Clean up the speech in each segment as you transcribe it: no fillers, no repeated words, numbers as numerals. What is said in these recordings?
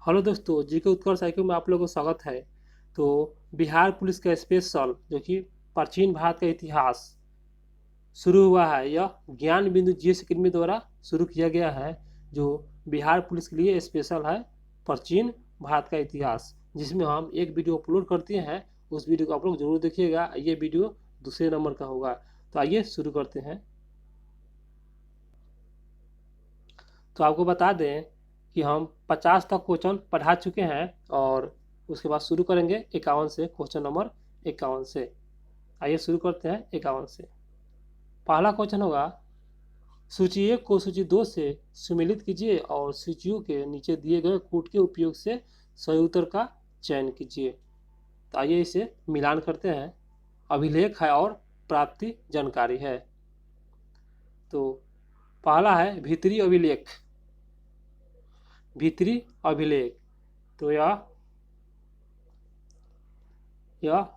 Hello दोस्तों, GK उत्कर्ष IQ में आप लोगों को स्वागत है। तो बिहार पुलिस का स्पेशल जो कि प्राचीन भारत का इतिहास शुरू हुआ है, यह ज्ञान बिंदु GS अकेडमी द्वारा शुरू किया गया है, जो बिहार पुलिस के लिए स्पेशल है। प्राचीन भारत का इतिहास, जिसमें हम एक वीडियो अपलोड करते हैं। उस वीडियो को आप लोग जरूर देखिएगा। ये वीडियो दूसरे नंबर का होगा। तो आइए शुरू करते हैं। तो आपको बता दें कि हम 50 तक क्वेश्चन पढ़ा चुके हैं और उसके बाद शुरू करेंगे 51 से, क्वेश्चन नंबर 51 से। आइए शुरू करते हैं 51 से। पहला क्वेश्चन होगा, सूची 1 को सूची 2 से सुमेलित कीजिए और सूचियों के नीचे दिए गए कूट के उपयोग से सही उत्तर का चयन कीजिए। तो आइए इसे मिलान करते हैं। अभिलेख है और प्राप्ति जानकारी है। तो पहला है भीतरी अभिलेख। भीतरी अभिलेख, तो यह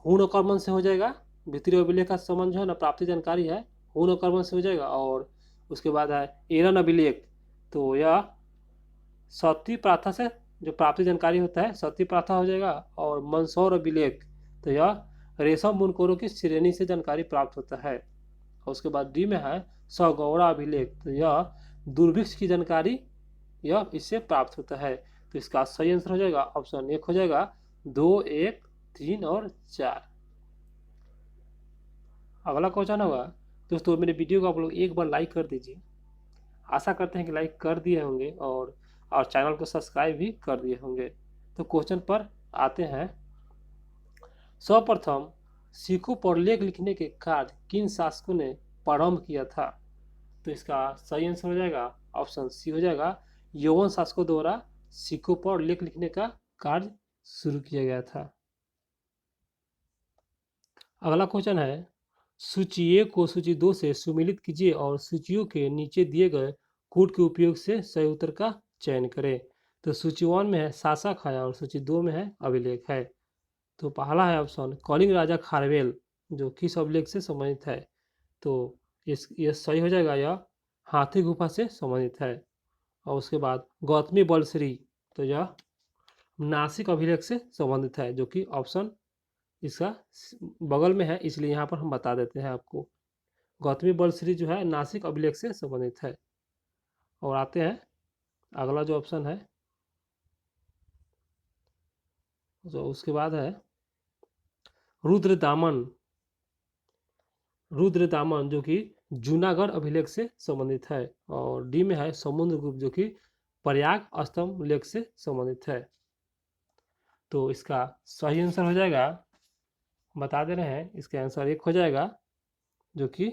हूण कर्मन से हो जाएगा। भीतरी अभिलेख का संबंध जो है ना, प्राप्ति जानकारी है, हूण कर्मन से हो जाएगा। और उसके बाद है एरन अभिलेख। तो यह सती प्रथा से जो प्राप्ति जानकारी होता है, सती प्रथा हो जाएगा। और मंदसौर अभिलेख, तो यह रेशम बुनकरों की श्रेणी से जानकारी प्राप्त होता है। और उसके बाद डी में है सगौड़ा अभिलेख। तो यह दुर्भिक्ष की जानकारी यह इससे प्राप्त होता है। तो इसका सही आंसर हो जाएगा ऑप्शन 1 हो जाएगा। 2, 1, 3 और 4। अगला क्वेश्चन होगा, दोस्तों मेरे वीडियो को आप लोग एक बार लाइक कर दीजिए। आशा करते हैं कि लाइक कर दिए होंगे और चैनल को सब्सक्राइब भी कर दिए होंगे। तो क्वेश्चन पर आते हैं। सर्वप्रथम सिखों पर लेख लिखने के कार्य किन शासकों ने प्रारंभ किया था? तो इसका सही आंसर हो जाएगा ऑप्शन सी हो जाएगा। यौवन शासकों द्वारा सिखों पर लेख लिखने का कार्य शुरू किया गया था। अगला क्वेश्चन है, सूची 1 को सूची 2 से सुमेलित कीजिए और सूचियों के नीचे दिए गए कूट के उपयोग से सही उत्तर का चयन करें। तो सूची 1 में है शासक है और सूची 2 में है अभिलेख है। तो पहला है ऑप्शन कलिंग राजा खारवेल, जो किस अभिलेख से संबंधित है? तो ये सही हो जाएगा, यह हाथी गुफा से संबंधित है। और उसके बाद गौतमी बलश्री, तो यह नासिक अभिलेख से संबंधित है, जो कि ऑप्शन इसका बगल में है, इसलिए यहाँ पर हम बता देते हैं आपको। गौतमी बलश्री जो है नासिक अभिलेख से संबंधित है। और आते हैं अगला जो ऑप्शन है, तो उसके बाद है रुद्र दामन। रुद्र दामन जो कि जूनागढ़ अभिलेख से संबंधित है। और डी में है समुद्रगुप्त, जो कि प्रयाग स्तंभ लेख से संबंधित है। तो इसका सही आंसर हो जाएगा, बता दे रहे हैं, इसका आंसर 1 हो जाएगा, जो कि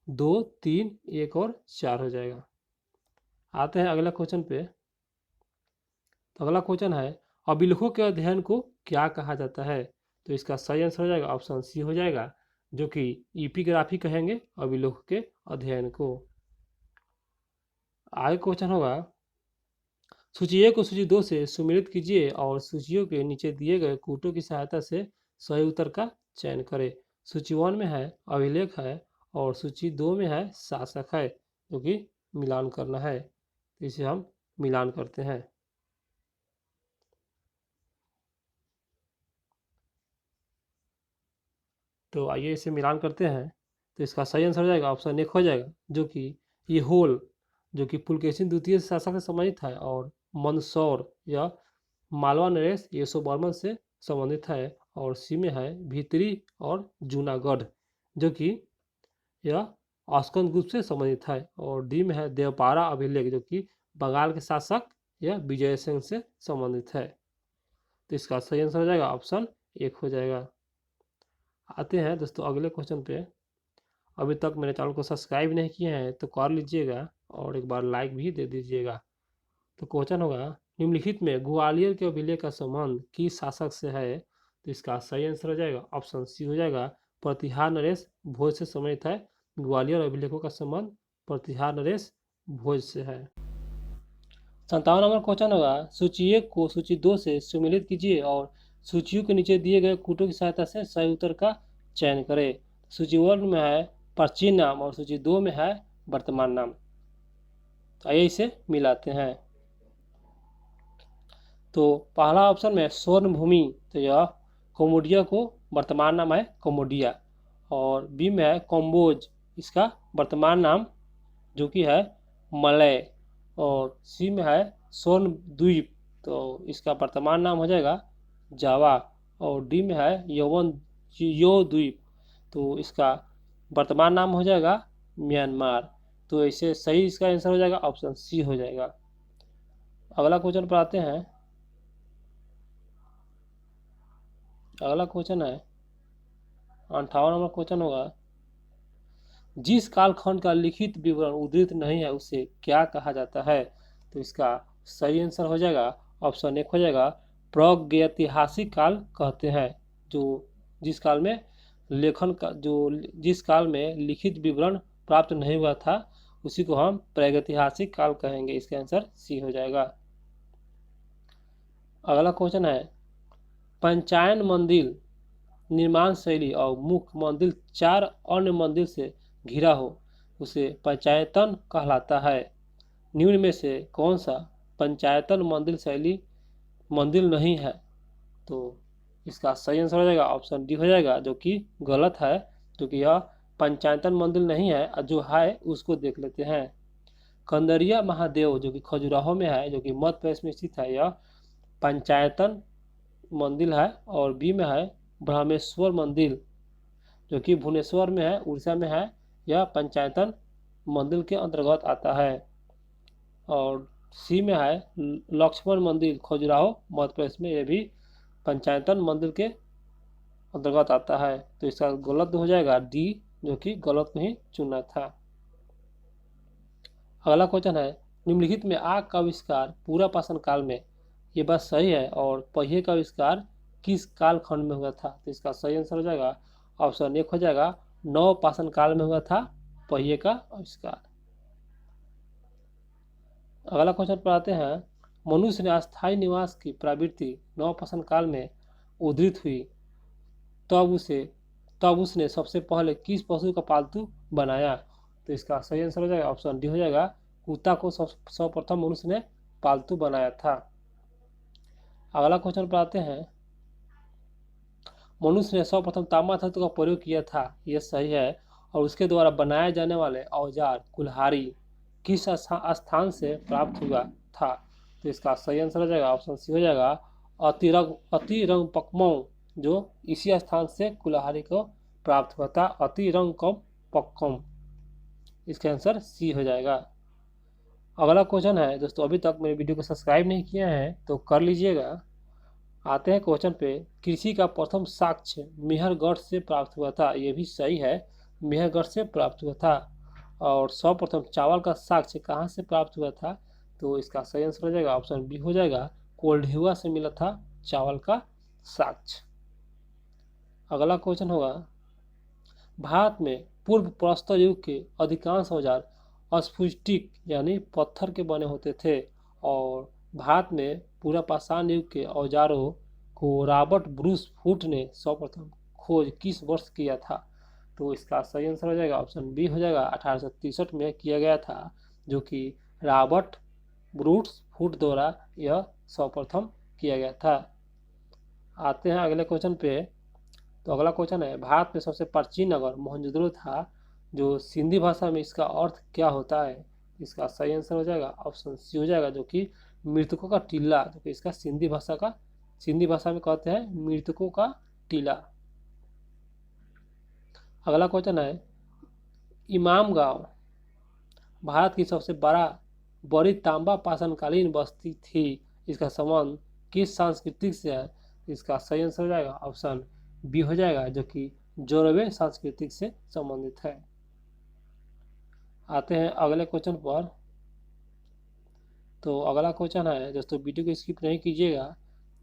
2, 3, 1 और 4 हो जाएगा। आते हैं अगला क्वेश्चन पे। तो अगला क्वेश्चन है, अभिलेखों के अध्ययन को क्या कहा जाता है? तो इसका सही आंसर हो जाएगा ऑप्शन सी हो जाएगा, जो कि इपिग्राफी कहेंगे अभिलेखों के अध्ययन को। आगे क्वेश्चन होगा, सूची 1 को सूची 2 से सुमेलित कीजिए और सूचियों के नीचे दिए गए कूटों की सहायता से सही उत्तर का चयन करें। सूची 1 में है अभिलेख है और सूची 2 में है शासक है, जो कि मिलान करना है। तो इसे हम मिलान करते हैं। तो आइए इसे मिलान करते हैं। तो इसका सही आंसर हो जाएगा ऑप्शन 1 हो जाएगा, जो कि ये होल, जो कि पुलकेशिन द्वितीय शासक से संबंधित है। और मंदसौर या मालवा नरेश यशोवर्मन से संबंधित है। और सी में है भीतरी और जूनागढ़, जो कि यह अस्कंद गुप्त से संबंधित है। और डी में है देवपारा अभिलेख, जो कि बंगाल के शासक या विजय सिंह से संबंधित है। तो इसका सही आंसर हो जाएगा ऑप्शन 1 हो जाएगा। आते हैं दोस्तों अगले क्वेश्चन पे। अभी तक मेरे चैनल को सब्सक्राइब नहीं किए हैं तो कर लीजिएगा और एक बार लाइक भी दे दीजिएगा। तो क्वेश्चन होगा, निम्नलिखित में ग्वालियर के अभिलेख का संबंध किस शासक से है? तो इसका सही आंसर हो जाएगा ऑप्शन सी हो जाएगा, प्रतिहार नरेश भोज से संबंधित है। ग्वालियर अभिलेखों का संबंध प्रतिहार नरेश भोज से है। 57 नंबर क्वेश्चन होगा, सूची 1 को सूची 2 से सुमेलित कीजिए और सूचियों के नीचे दिए गए कूटों की सहायता से सही उत्तर का चयन करें। सूची 1 में है प्राचीन नाम और सूची 2 में है वर्तमान नाम। तो आइए इसे मिलाते हैं। तो पहला ऑप्शन में स्वर्ण भूमि, तो यह कोमोडिया को वर्तमान नाम है कोमोडिया। और बी में है कम्बोज, इसका वर्तमान नाम जो कि है मलय। और सी में है स्वर्ण द्वीप, तो इसका वर्तमान नाम हो जाएगा जावा। और डी में है यो द्वीप, तो इसका वर्तमान नाम हो जाएगा म्यांमार। तो इसे सही इसका आंसर हो जाएगा ऑप्शन सी हो जाएगा। अगला क्वेश्चन पर आते हैं। अगला क्वेश्चन है 58 नंबर क्वेश्चन होगा, जिस कालखंड का लिखित विवरण उद्धृत नहीं है उसे क्या कहा जाता है? तो इसका सही आंसर हो जाएगा ऑप्शन एक हो जाएगा प्रागैतिहासिक काल कहते हैं। जो जिस काल में लेखन का जिस काल में लिखित विवरण प्राप्त नहीं हुआ था उसी को हम प्रागैतिहासिक काल कहेंगे। इसका आंसर सी हो जाएगा। अगला क्वेश्चन है, पंचायन मंदिर निर्माण शैली और मुख्य मंदिर 4 अन्य मंदिर से घिरा हो उसे पंचायतन कहलाता है। निम्न में से कौन सा पंचायतन मंदिर शैली मंदिर नहीं है? तो इसका सही आंसर हो जाएगा ऑप्शन डी हो जाएगा, जो कि गलत है, क्योंकि यह पंचायतन मंदिर नहीं है। जो है उसको देख लेते हैं। कंदरिया महादेव जो कि खजुराहो में है, जो कि मध्य प्रदेश में स्थित है, यह पंचायतन मंदिर है। और बी में है ब्रह्मेश्वर मंदिर जो कि भुवनेश्वर में है, उड़ीसा में है, यह पंचायतन मंदिर के अंतर्गत आता है। और सी में है लक्ष्मण मंदिर खजुराहो मध्य प्रदेश में, यह भी पंचायतन मंदिर के अंतर्गत आता है। तो इसका गलत हो जाएगा डी, जो कि गलत नहीं चुना था। अगला क्वेश्चन है, निम्नलिखित में आग का आविष्कार पूरा पाषाण काल में, ये बात सही है, और पहिए का आविष्कार किस काल खंड में हुआ था? तो इसका सही आंसर हो जाएगा ऑप्शन एक हो जाएगा नव पाषाण काल में हुआ था पहिए का आविष्कार। अगला क्वेश्चन पर आते हैं, मनुष्य ने अस्थायी निवास की प्रवृत्ति नव पाषाण काल में उद्धृत हुई, तब उसने सबसे पहले किस पशु का पालतू बनाया? तो इसका सही आंसर हो जाएगा ऑप्शन डी हो जाएगा कुत्ता को सर्वप्रथम मनुष्य ने पालतू बनाया था। अगला क्वेश्चन पर आते हैं, मनुष्य ने सर्वप्रथम तांबा धातु का प्रयोग किया था, यह सही है, और उसके द्वारा बनाए जाने वाले औजार कुल्हाड़ी किस स्थान से प्राप्त हुआ था? तो इसका सही आंसर हो जाएगा ऑप्शन सी हो जाएगा अतिरंगपक्कम, जो इसी स्थान से कुल्हाड़ी को प्राप्त हुआ था, अतिरंगपक्कम। इसका आंसर सी हो जाएगा। अगला क्वेश्चन है दोस्तों, अभी तक मेरे वीडियो को सब्सक्राइब नहीं किया है तो कर लीजिएगा। आते हैं क्वेश्चन पे, कृषि का प्रथम साक्ष्य मेहरगढ़ से प्राप्त हुआ था, यह भी सही है, मेहरगढ़ से प्राप्त हुआ था। और सर्वप्रथम चावल का साक्ष्य कहाँ से प्राप्त हुआ था? तो इसका सही आंसर हो जाएगा ऑप्शन बी हो जाएगा कोल्ढेवा से मिला था चावल का साक्ष्य। अगला क्वेश्चन होगा, भारत में पूर्व प्रस्तर युग के अधिकांश औजार स्फटिक यानी पत्थर के बने होते थे, और भारत में पूरा पाषाण युग के औजारों को रॉबर्ट ब्रूस फुट ने सर्वप्रथम खोज किस वर्ष किया था? तो इसका सही आंसर हो जाएगा ऑप्शन बी हो जाएगा 1863 में किया गया था, जो कि रॉबर्ट ब्रूस फुट द्वारा यह सर्वप्रथम किया गया था। आते हैं अगले क्वेश्चन पे। तो अगला क्वेश्चन है, भारत में सबसे प्राचीन नगर मोहनजोदड़ो था, जो सिंधी भाषा में इसका अर्थ क्या होता है? इसका सही आंसर हो जाएगा ऑप्शन सी हो जाएगा, जो कि मृतकों का टीला, जो कि इसका सिंधी भाषा में कहते हैं मृतकों का टीला। अगला क्वेश्चन है, इमाम गांव भारत की सबसे बड़ी तांबा पाषाणकालीन बस्ती थी, इसका संबंध किस सांस्कृतिक से है? इसका सही आंसर हो जाएगा ऑप्शन बी हो जाएगा, जो कि जोरवे सांस्कृतिक से संबंधित है। आते हैं अगले क्वेश्चन पर। तो अगला क्वेश्चन है दोस्तों, वीडियो को स्किप नहीं कीजिएगा,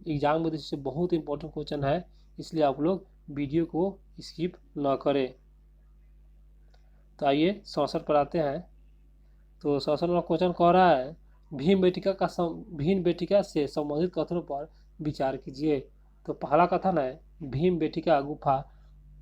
एग्जाम में से बहुत इंपॉर्टेंट क्वेश्चन है, इसलिए आप लोग वीडियो को स्किप न करें। तो आइए 67 पर आते हैं। तो 67 वाला क्वेश्चन कह रहा है, भीमबेटका से संबंधित कथनों पर विचार कीजिए। तो पहला कथन है, भीमबेटका गुफा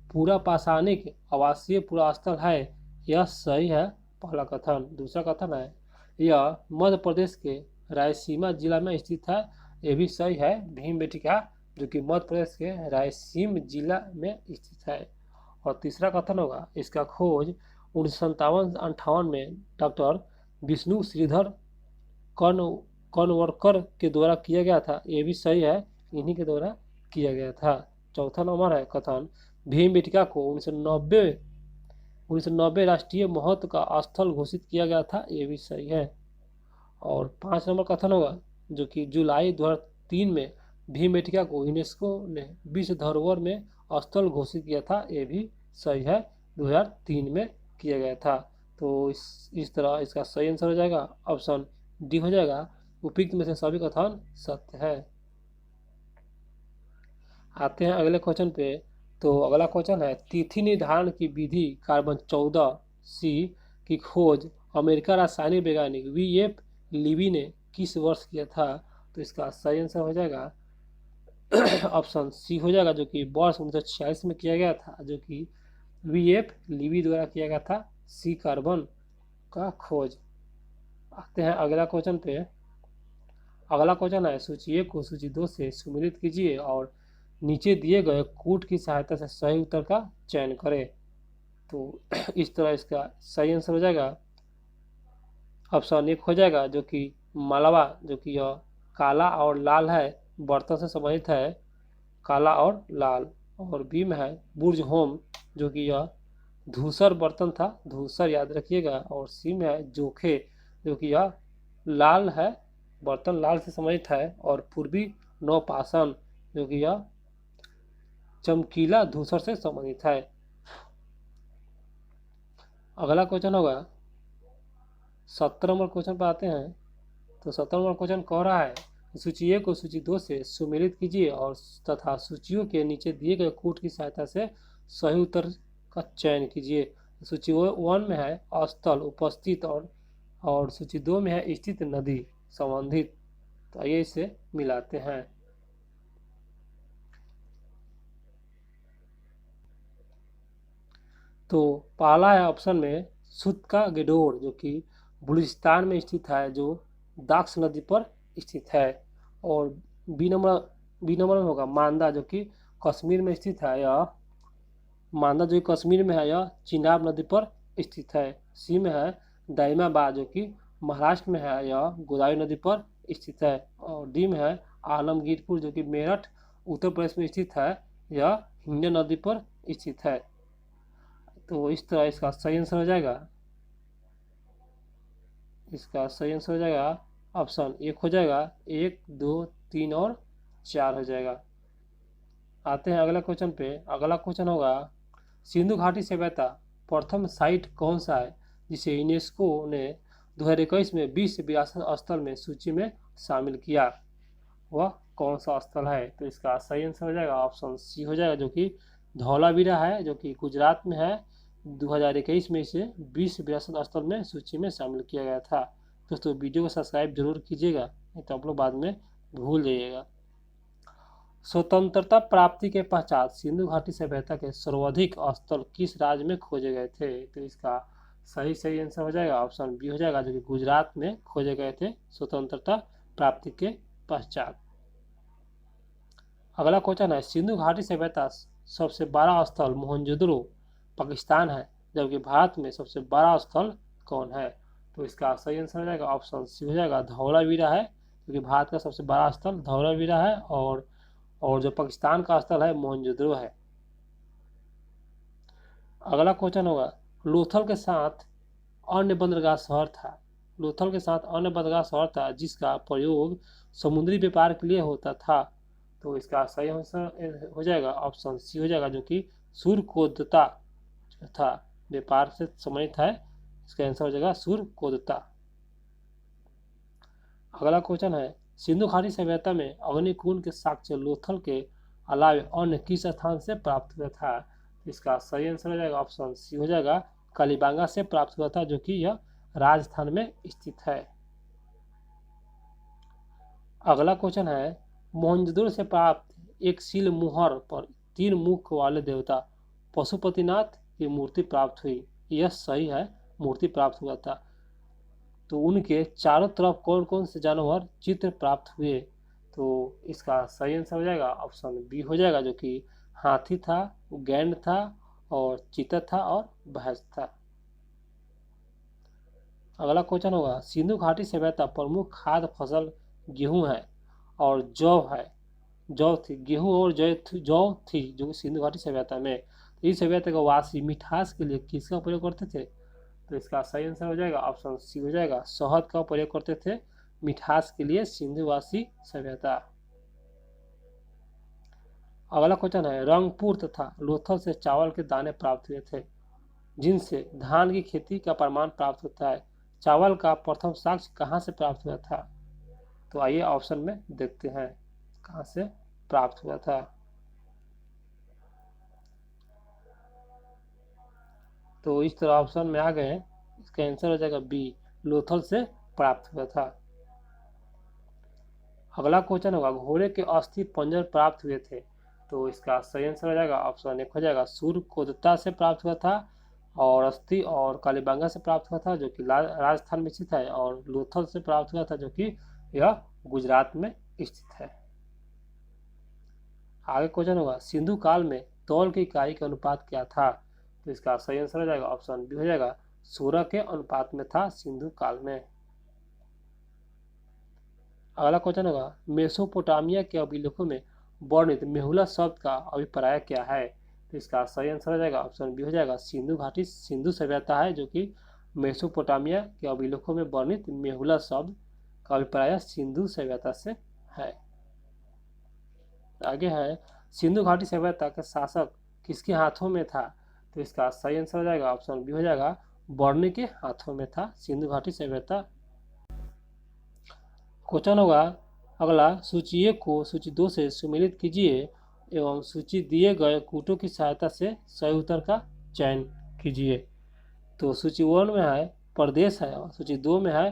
पूरा पाषाणिक आवासीय पुरास्थल है, यह सही है, पहला कथन। दूसरा कथन है, यह मध्य प्रदेश के रायसीमा जिला में स्थित है, ये भी सही है। भीमबेटका जो कि मध्य प्रदेश के रायसेन जिला में स्थित है। और तीसरा कथन होगा, इसका खोज 1957-58 में डॉक्टर विष्णु श्रीधर कर्ण कनवरकर के द्वारा किया गया था। ये भी सही है, इन्हीं के द्वारा किया गया था। चौथा नंबर है कथन, भीमबेटका को 1990 राष्ट्रीय महत्व का स्थल घोषित किया गया था। ये भी सही है। और 5 नंबर कथन होगा, जो कि जुलाई 2003 में भीमबेटका को यूनेस्को ने विश्व धरोहर में स्थल घोषित किया था। ये भी सही है, 2003 में किया गया था। तो इस तरह इसका सही आंसर हो जाएगा ऑप्शन डी हो जाएगा। उपयुक्त में से सभी कथन सत्य है। आते हैं अगले क्वेश्चन पे। तो अगला क्वेश्चन है, तिथि निर्धारण की विधि कार्बन 14C की खोज अमेरिका रासायनिक वैज्ञानिक V.F. लीवी ने किस वर्ष किया था? तो इसका सही आंसर हो जाएगा ऑप्शन सी हो जाएगा, जो कि वर्ष 1946 में किया गया था, जो कि V.F. लीवी द्वारा किया गया था सी कार्बन का खोज। आते हैं अगला क्वेश्चन पे। अगला क्वेश्चन है, सूची 1 को सूची 2 से सम्मिलित कीजिए और नीचे दिए गए कूट की सहायता से सही उत्तर का चयन करें। तो इस तरह इसका सही आंसर हो जाएगा ऑप्शन 1 हो जाएगा, जो कि मालवा, जो कि यह काला और लाल है, बर्तन से संबंधित है, काला और लाल। और बी में है बुर्ज होम, जो कि यह धूसर बर्तन था, धूसर याद रखिएगा। और सी में है जोखे, जो कि यह लाल है, बर्तन लाल से संबंधित है। और पूर्वी नौपाषाण, जो कि यह चमकीला धूसर से संबंधित है। अगला क्वेश्चन होगा 17 नंबर क्वेश्चन पर आते हैं। तो 17 नंबर क्वेश्चन कह रहा है, सूची 1 को सूची 2 से सम्मिलित कीजिए और तथा सूचियों के नीचे दिए गए कूट की सहायता से सही उत्तर का चयन कीजिए। सूची 1 में है स्थल उपस्थित और सूची 2 में है स्थित नदी संबंधित। तो आइए इसे मिलाते हैं। तो पहला है ऑप्शन में सुतका गेडोर, जो कि बलूचिस्तान में स्थित है, जो दाक्स नदी पर स्थित है। और बी नंबर में होगा मांदा, जो कि कश्मीर में स्थित है, यह मांदा जो कि कश्मीर में है, यह चिनाब नदी पर स्थित है। सी में है दाइमाबाद, जो कि महाराष्ट्र में है, यह गोदावरी नदी पर स्थित है। और डी में है आलमगीरपुर, जो कि मेरठ उत्तर प्रदेश में स्थित है, यह हिंडन नदी पर स्थित है। तो इस तरह इसका सही आंसर हो जाएगा, इसका सही आंसर हो जाएगा ऑप्शन 1 हो जाएगा। 1, 2, 3 और 4 हो जाएगा। आते हैं अगला क्वेश्चन पे। अगला क्वेश्चन होगा, सिंधु घाटी सभ्यता प्रथम साइट कौन सा है जिसे यूनेस्को ने 2021 में विश्व विरासत स्थल में सूची में शामिल किया? वह कौन सा स्थल है? तो इसका सही आंसर हो जाएगा ऑप्शन सी हो जाएगा, जो कि धौलावीरा है, जो कि गुजरात में है। 2021 में इसे विश्व विरासत स्थल में सूची में शामिल किया गया था। दोस्तों वीडियो को सब्सक्राइब जरूर कीजिएगा, नहीं तो आप लोग बाद में भूल जाइएगा। स्वतंत्रता प्राप्ति के पश्चात सिंधु घाटी सभ्यता के सर्वाधिक स्थल किस राज्य में खोजे गए थे? तो इसका सही आंसर हो जाएगा ऑप्शन बी हो जाएगा, जो कि गुजरात में खोजे गए थे स्वतंत्रता प्राप्ति के पश्चात। अगला क्वेश्चन है, सिंधु घाटी सभ्यता सबसे बड़ा स्थल मोहनजोदड़ो पाकिस्तान है, जबकि भारत में सबसे बड़ा स्थल कौन है? तो इसका सही आंसर हो जाएगा ऑप्शन सी हो जाएगा, धौलावीरा है, क्योंकि भारत का सबसे बड़ा स्थल धौलावीरा है। और जो पाकिस्तान का स्थल है मोहनजोदड़ो है। अगला क्वेश्चन होगा, लोथल के साथ अन्य बंदरगाह शहर था, लोथल के साथ अन्य बंदरगाह शहर था जिसका प्रयोग समुद्री व्यापार के लिए होता था। तो इसका सही आंसर हो जाएगा ऑप्शन सी हो जाएगा, जो कि सुरकोदता था, व्यापार से संबंधित है। इसका आंसर हो जाएगा सुरकोदता। अगला क्वेश्चन है, सिंधु घाटी सभ्यता में अग्निकुंड के साक्ष्य लोथल के अलावे अन्य किस स्थान से प्राप्त हुआ था? इसका सही आंसर हो जाएगा ऑप्शन सी हो जाएगा, कालीबांगा से प्राप्त हुआ था, जो कि यह राजस्थान में स्थित है। अगला क्वेश्चन है, मोहनजोदड़ो से प्राप्त एक सील मुहर पर 3 मुख वाले देवता पशुपतिनाथ की मूर्ति प्राप्त हुई। यह सही है, मूर्ति प्राप्त हुआ था। तो उनके चारों तरफ कौन कौन से जानवर चित्र प्राप्त हुए? तो इसका सही आंसर हो जाएगा ऑप्शन बी हो जाएगा, जो कि हाथी था, गैंड था और चीता था और भैंस था। अगला क्वेश्चन होगा, सिंधु घाटी सभ्यता प्रमुख खाद्य फसल गेहूं है और जौ है। जौ थी, गेहूं और जौ थी जो कि सिंधु घाटी सभ्यता में। इस सभ्यता के वासी मिठास के लिए किसका प्रयोग करते थे? तो इसका सही आंसर हो जाएगा ऑप्शन सी हो जाएगा, शहद का प्रयोग करते थे मिठास के लिए सिंधुवासी सभ्यता। अगला क्वेश्चन है, रंगपुर तथा लोथल से चावल के दाने प्राप्त हुए थे जिनसे धान की खेती का प्रमाण प्राप्त होता है। चावल का प्रथम साक्ष्य कहाँ से प्राप्त हुआ था? तो आइए ऑप्शन में देखते हैं कहाँ से प्राप्त हुआ था। तो इस तरह ऑप्शन में आ गए हैं, इसका आंसर हो जाएगा बी, लोथल से प्राप्त हुआ था। अगला क्वेश्चन होगा, घोड़े के अस्थि पंजर प्राप्त हुए थे। तो इसका सही आंसर हो जाएगा ऑप्शन एक हो जाएगा, सूर्यकोदता से प्राप्त हुआ था और अस्थि और कालीबंगा से प्राप्त हुआ था जो कि राजस्थान में स्थित है, और लोथल से प्राप्त हुआ था जो कि यह गुजरात में स्थित है। आगे क्वेश्चन होगा, सिंधु काल में तौल की इकाई का अनुपात क्या था? तो इसका सही आंसर हो जाएगा ऑप्शन बी हो जाएगा, 16 के अनुपात में था सिंधु काल में। अगला क्वेश्चन होगा, मेसोपोटामिया के अभिलेखों में वर्णित मेहुला शब्द का अभिप्राय क्या है? तो इसका सही आंसर हो जाएगा ऑप्शन बी हो जाएगा, सिंधु घाटी सिंधु सभ्यता है जो कि मेसोपोटामिया के अभिलेखों में वर्णित मेहुला शब्द का अभिप्राय सिंधु सभ्यता से है। आगे है, सिंधु घाटी सभ्यता का शासक किसके हाथों में था? तो इसका सही आंसर हो जाएगा ऑप्शन बी हो जाएगा, बर्नी के हाथों में था सिंधु घाटी सभ्यता। क्वेश्चन होगा अगला, सूची 1 को सूची 2 से सुमेलित कीजिए एवं सूची दिए गए कूटों की सहायता से सही उत्तर का चयन कीजिए। तो सूची 1 में है प्रदेश है और सूची 2 में है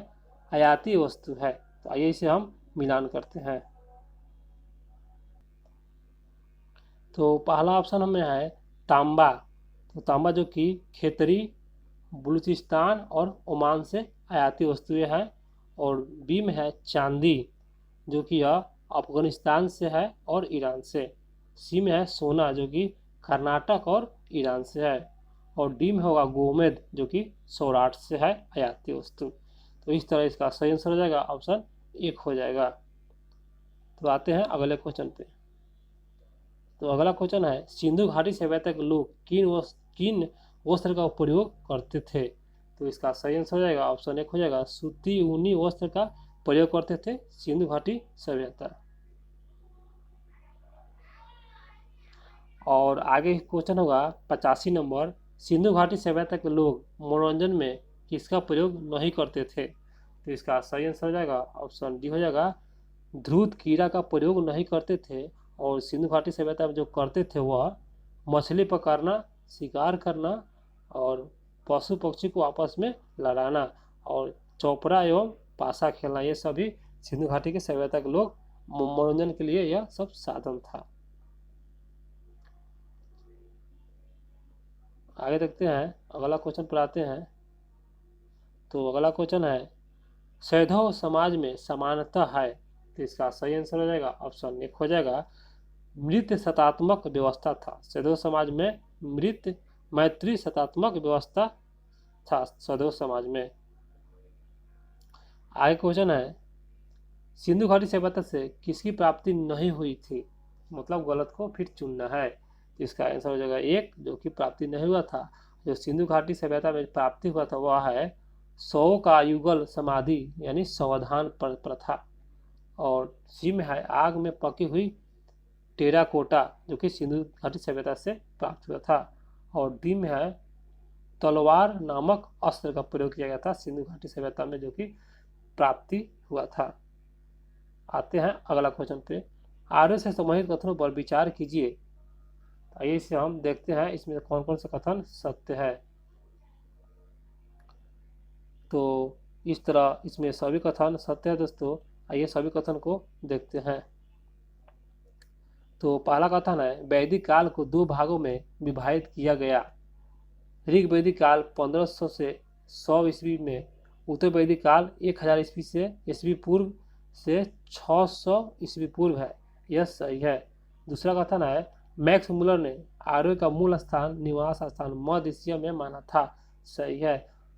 आयाती वस्तु है। तो आइए इसे हम मिलान करते हैं। तो पहला ऑप्शन हमें है तांबा। तो तांबा जो कि खेतरी, बलूचिस्तान और ओमान से आयाती वस्तुएं हैं। और बी में है चांदी जो कि यह अफगानिस्तान से है और ईरान से। सी में है सोना जो कि कर्नाटक और ईरान से है। और डी में होगा गोमेद जो कि सौराष्ट्र से है आयाती वस्तु। तो इस तरह इसका सही आंसर हो जाएगा ऑप्शन 1 हो जाएगा। तो आते हैं अगले क्वेश्चन पे। तो अगला क्वेश्चन है, सिंधु घाटी सभ्यता के लोग किन वस्त्र का प्रयोग करते थे? तो इसका सही आंसर हो जाएगा ऑप्शन 1 हो जाएगा, सूती ऊनी वस्त्र का प्रयोग करते थे सिंधु घाटी सभ्यता। और आगे क्वेश्चन होगा 85 नंबर, सिंधु घाटी सभ्यता के लोग मनोरंजन में किसका प्रयोग नहीं करते थे? तो इसका सही आंसर हो जाएगा ऑप्शन डी हो जाएगा, ध्रुत कीड़ा का प्रयोग नहीं करते थे। और सिंधु घाटी सभ्यता में जो करते थे वह मछली पकड़ना, शिकार करना और पशु पक्षी को आपस में लड़ाना और चौपड़ा एवं पासा खेलना, ये सभी सिंधु घाटी की सभ्यता के लोग मनोरंजन के लिए यह सब साधन था। आगे देखते हैं, अगला क्वेश्चन पर आते हैं। तो अगला क्वेश्चन है, सैंधव समाज में समानता है। तो इसका सही आंसर हो जाएगा ऑप्शन 1 हो जाएगा, मृत शतात्मक व्यवस्था था। सैंधव समाज में मैत्री शतात्मक व्यवस्था था सैंधव समाज में। आगे क्वेश्चन है, सिंधु घाटी सभ्यता से किसकी प्राप्ति नहीं हुई थी? मतलब गलत को फिर चुनना है। तो इसका आंसर हो जाएगा 1 जो कि प्राप्ति नहीं हुआ था। जो सिंधु घाटी सभ्यता में प्राप्ति हुआ था वह है 100 का युगल समाधि यानी सावधान प्रथा। और सी में है आग में पकी हुई टेराकोटा जो कि सिंधु घाटी सभ्यता से प्राप्त हुआ था। और डी में है तलवार नामक अस्त्र का प्रयोग किया गया था सिंधु घाटी सभ्यता में जो कि प्राप्ति हुआ था। आते हैं अगला क्वेश्चन पे, आर्य से संबंधित कथनों पर विचार कीजिए। आइए इसे हम देखते हैं इसमें कौन कौन सा कथन सत्य है। तो इस तरह इसमें सभी कथन सत्य है दोस्तों। आइए सभी कथन को देखते हैं। तो पहला कथन है, वैदिक काल को 2 भागों में विभाजित किया गया। ऋग वैदिक काल 1500 से 100 ईस्वी में, उत्तर वैदिक काल 1000 ईस्वी से ईस्वी पूर्व से 600 ईस्वी पूर्व है, यह सही है। दूसरा कथन है मैक्स मुलर ने आर्य का मूल स्थान निवास स्थान मध्य एशिया में माना था, सही है।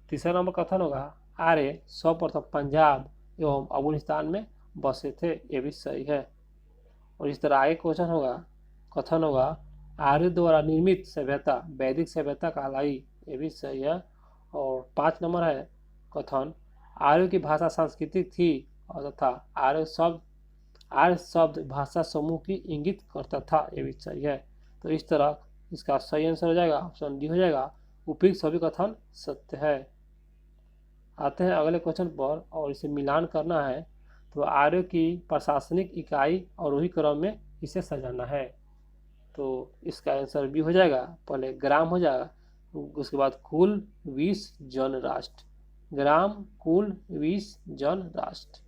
तीसरा नंबर कथन होगा आर्य सर्वप्रथम पंजाब एवं अफगानिस्तान में बसे थे, ये भी सही है। और इस तरह आगे कथन होगा आर्य द्वारा निर्मित सभ्यता वैदिक सभ्यता कहलाई, ये भी सही है। और 5 नंबर है कथन आर्य की भाषा सांस्कृतिक थी और तथा आर्य शब्द भाषा समूह की इंगित करता था, ये भी सही है। तो इस तरह इसका सही आंसर हो जाएगा ऑप्शन डी हो जाएगा, उपयुक्त सभी कथन सत्य है। आते हैं अगले क्वेश्चन पर और इसे मिलान करना है। तो आर्य की प्रशासनिक इकाई और वही क्रम में इसे सजाना है। तो इसका आंसर भी हो जाएगा, पहले ग्राम हो जाएगा, उसके बाद कुल 20 जन राष्ट्र, ग्राम कुल 20 जन राष्ट्र।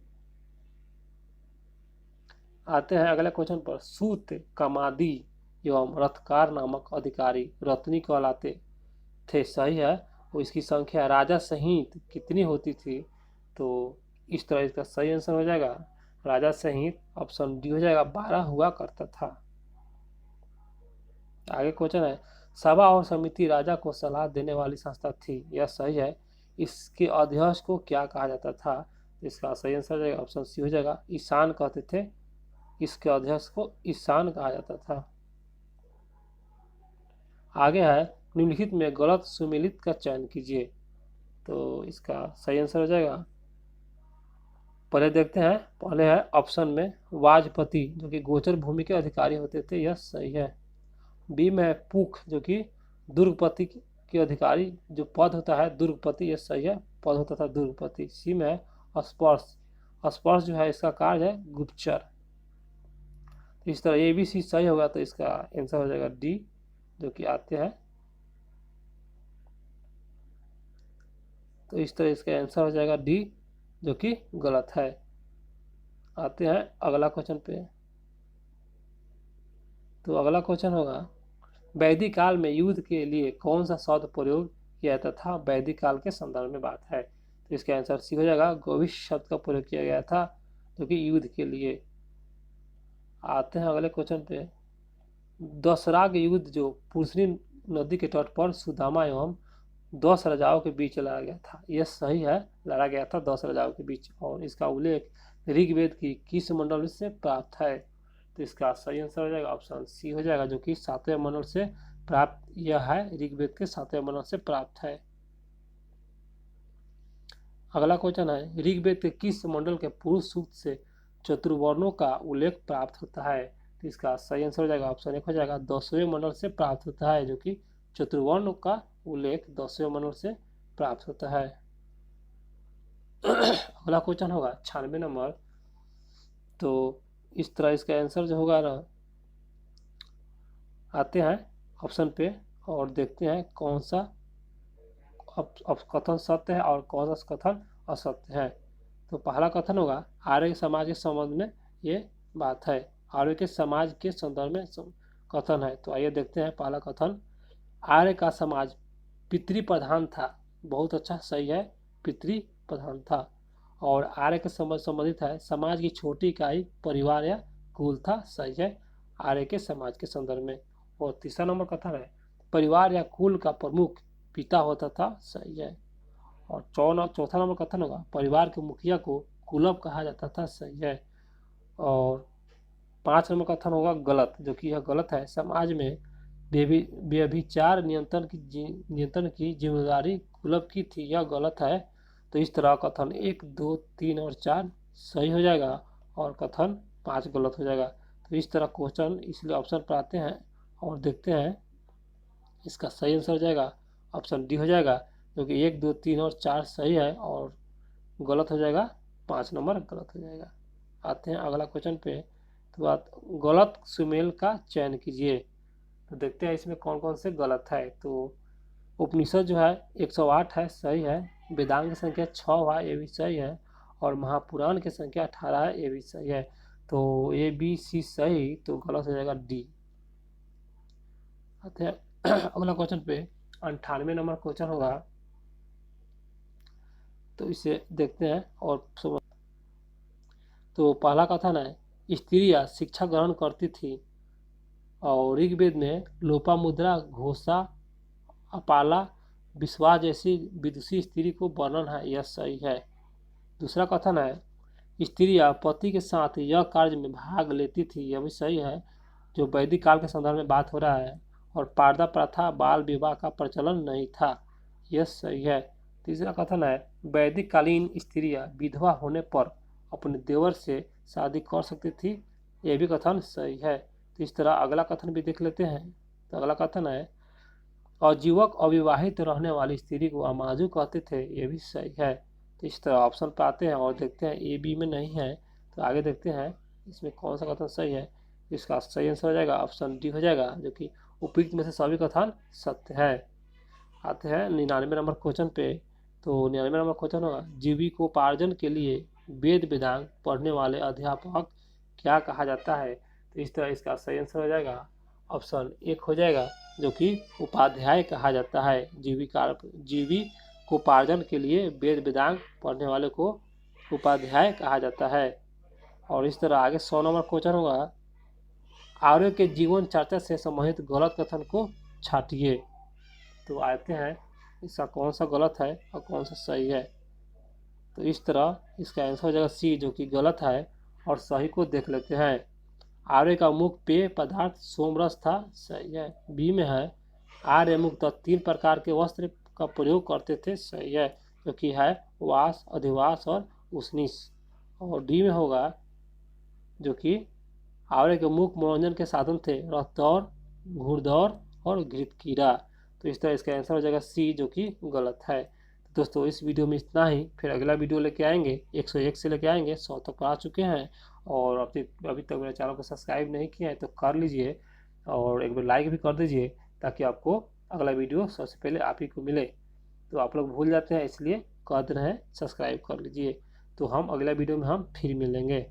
आते हैं अगले क्वेश्चन पर। सूत कमादी एवं रथकार नामक अधिकारी रत्नी कहलाते थे, सही है। और इसकी संख्या राजा सहित कितनी होती थी? तो इस तरह इसका सही आंसर हो जाएगा राजा सहित ऑप्शन डी हो जाएगा, 12 हुआ करता था। आगे क्वेश्चन है सभा और समिति राजा को सलाह देने वाली संस्था थी, यह सही है। इसके अध्यक्ष को क्या कहा जाता था? इसका सही आंसर हो जाएगा ऑप्शन सी हो जाएगा, ईशान कहते थे। इसके अध्यक्ष को ईशान कहा जाता था। आगे है निम्नलिखित में गलत सुमेलित का चयन कीजिए। तो इसका सही आंसर हो जाएगा, पहले देखते हैं, पहले है ऑप्शन में वाजपति जो कि गोचर भूमि के अधिकारी होते थे, यह सही है। बी में पुख जो कि दुर्गपति के अधिकारी जो पद होता है दुर्गपति, यह सही है, पद होता था दुर्गपति। सी में स्पर्श जो है इसका कार्य है गुप्तचर। इस तरह ए बी सी सही होगा तो इसका आंसर हो जाएगा डी जो कि आते हैं। तो इस तरह इसका आंसर हो जाएगा डी जो कि गलत है। आते हैं अगला क्वेश्चन पे। तो अगला क्वेश्चन होगा वैदिक काल में युद्ध के लिए कौन सा शब्द प्रयोग किया जाता था? वैदिक काल के संदर्भ में बात है, तो इसका आंसर सी हो जाएगा, गोविश शब्द का प्रयोग किया गया था जो कि युद्ध के लिए। आते हैं अगले क्वेश्चन पे। दशराग युद्ध जो पुरसनी नदी के तट पर सुदामा एवं 10 राजाओं के बीच लड़ा गया था, यह सही है, लड़ा गया था 10 राजाओं के बीच। और इसका उल्लेख ऋग्वेद की किस मंडल से प्राप्त है? तो इसका सही आंसर हो जाएगा ऑप्शन सी हो जाएगा जो कि 7वें मंडल से प्राप्त, यह है ऋग्वेद के 7वें मंडल से प्राप्त है। अगला क्वेश्चन है ऋग्वेद के किस मंडल के पुरुष सूक्त से चतुर्वर्णों का उल्लेख प्राप्त होता है? तो इसका सही आंसर हो जाएगा ऑप्शन 1 हो जाएगा, 10वें मंडल से प्राप्त होता है जो कि चतुर्वर्ण का उल्लेख 10वें मंडल से प्राप्त होता है। अगला क्वेश्चन होगा 96 नंबर। तो इस तरह इसका आंसर जो होगा ना, आते हैं ऑप्शन पे और देखते हैं कौन सा कथन सत्य है और कौन सा कथन असत्य है। तो पहला कथन होगा आर्य समाज के संबंध में ये बात है, आर्य के समाज के संदर्भ में कथन है। तो आइए देखते हैं पहला कथन, आर्य का समाज पितृ प्रधान था, बहुत अच्छा, सही है, पितृ प्रधान था। और आर्य के संबंधित है समाज की छोटी इकाई परिवार या कुल था, सही है, आर्य के समाज के संदर्भ में। और तीसरा नंबर कथन है परिवार या कुल का प्रमुख पिता होता था, सही है। और चौथा नंबर कथन होगा परिवार के मुखिया को कुलप कहा जाता था, सही है। और 5 नंबर कथन होगा गलत, जो कि यह गलत है, समाज में व्यभिचार नियंत्रण की जिम्मेदारी कुलप की थी, यह गलत है। तो इस तरह कथन 1, 2, 3 और 4 सही हो जाएगा और कथन 5 गलत हो जाएगा। तो इस तरह क्वेश्चन इसलिए ऑप्शन पर आते हैं और देखते हैं इसका सही आंसर हो जाएगा ऑप्शन डी हो जाएगा, क्योंकि 1, 2, 3 और 4 सही है और गलत हो जाएगा 5 नंबर गलत हो जाएगा। आते हैं अगला क्वेश्चन पे। तो बात गलत सुमेल का चयन कीजिए। तो देखते हैं इसमें कौन कौन से गलत है। तो उपनिषद जो है 108 है, सही है। वेदांग की संख्या 6 है, ये भी सही है। और महापुराण की संख्या 18 है, ये भी सही है। तो ए बी सी सही, तो गलत हो जाएगा डी। आते हैं अगला क्वेश्चन पे। 98 नंबर क्वेश्चन होगा, तो इसे देखते हैं और तो पहला कथन है, स्त्रियां शिक्षा ग्रहण करती थी, और ऋग्वेद में लोपामुद्रा, घोषा, अपाला, विश्वास जैसी विदुषी स्त्री को वर्णन है, यह सही है। दूसरा कथन है, स्त्रियां पति के साथ यह कार्य में भाग लेती थी, यह भी सही है, जो वैदिक काल के संदर्भ में बात हो रहा है। और पर्दा प्रथा, बाल विवाह का प्रचलन नहीं था, यह सही है। तीसरा कथन है, वैदिक कालीन स्त्रियां विधवा होने पर अपने देवर से शादी कर सकती थी, यह भी कथन सही है। तो इस तरह अगला कथन भी देख लेते हैं। तो अगला कथन है, आजीवक अविवाहित रहने वाली स्त्री को अमाजू कहते थे, ये भी सही है। तो इस तरह ऑप्शन पे आते हैं और देखते हैं, ए बी में नहीं है तो आगे देखते हैं इसमें कौन सा कथन सही है। इसका सही आंसर हो जाएगा ऑप्शन डी हो जाएगा, जो कि उपयुक्त में से सभी कथन सत्य है। आते हैं 99 नंबर क्वेश्चन पे। तो 99 नंबर क्वेश्चन होगा, जीविकोपार्जन के लिए वेद वेदांग पढ़ने वाले अध्यापक क्या कहा जाता है। तो इस तरह इसका सही आंसर हो जाएगा ऑप्शन एक हो जाएगा, जो कि उपाध्याय कहा जाता है। जीविकोपार्जन के लिए वेद वेदांग पढ़ने वाले को उपाध्याय कहा जाता है। और इस तरह आगे 100 नंबर क्वेश्चन होगा, आर्यों के जीवन चर्चा से संबंधित गलत कथन को छांटिए। तो आते हैं इसका कौन सा गलत है और कौन सा सही है। तो इस तरह इसका आंसर हो जाएगा सी, जो कि गलत है, और सही को देख लेते हैं। आर्य का मुख्य पेय पदार्थ सोमरस था, सही है। बी में है, आर्य मुख्यतः 3 प्रकार के वस्त्र का प्रयोग करते थे, सही है, जो कि है वास, अधिवास और उष्णीस। और डी में होगा, जो कि आर्य के मुख्य मनोरंजन के साधन थे रथदौड़, घुड़दौड़ और घृतकीरा। तो इस तरह इसका आंसर हो जाएगा सी, जो कि गलत है। तो दोस्तों इस वीडियो में इतना ही, फिर अगला वीडियो लेके आएंगे, 101 से लेके आएंगे 100 तक आ चुके हैं। और अभी तक मेरे चैनल को सब्सक्राइब नहीं किया है तो कर लीजिए, और एक बार लाइक भी कर दीजिए, ताकि आपको अगला वीडियो सबसे पहले आप ही को मिले। तो आप लोग भूल जाते हैं, इसलिए कह रहे हैं सब्सक्राइब कर लीजिए। तो हम अगला वीडियो में हम फिर मिलेंगे।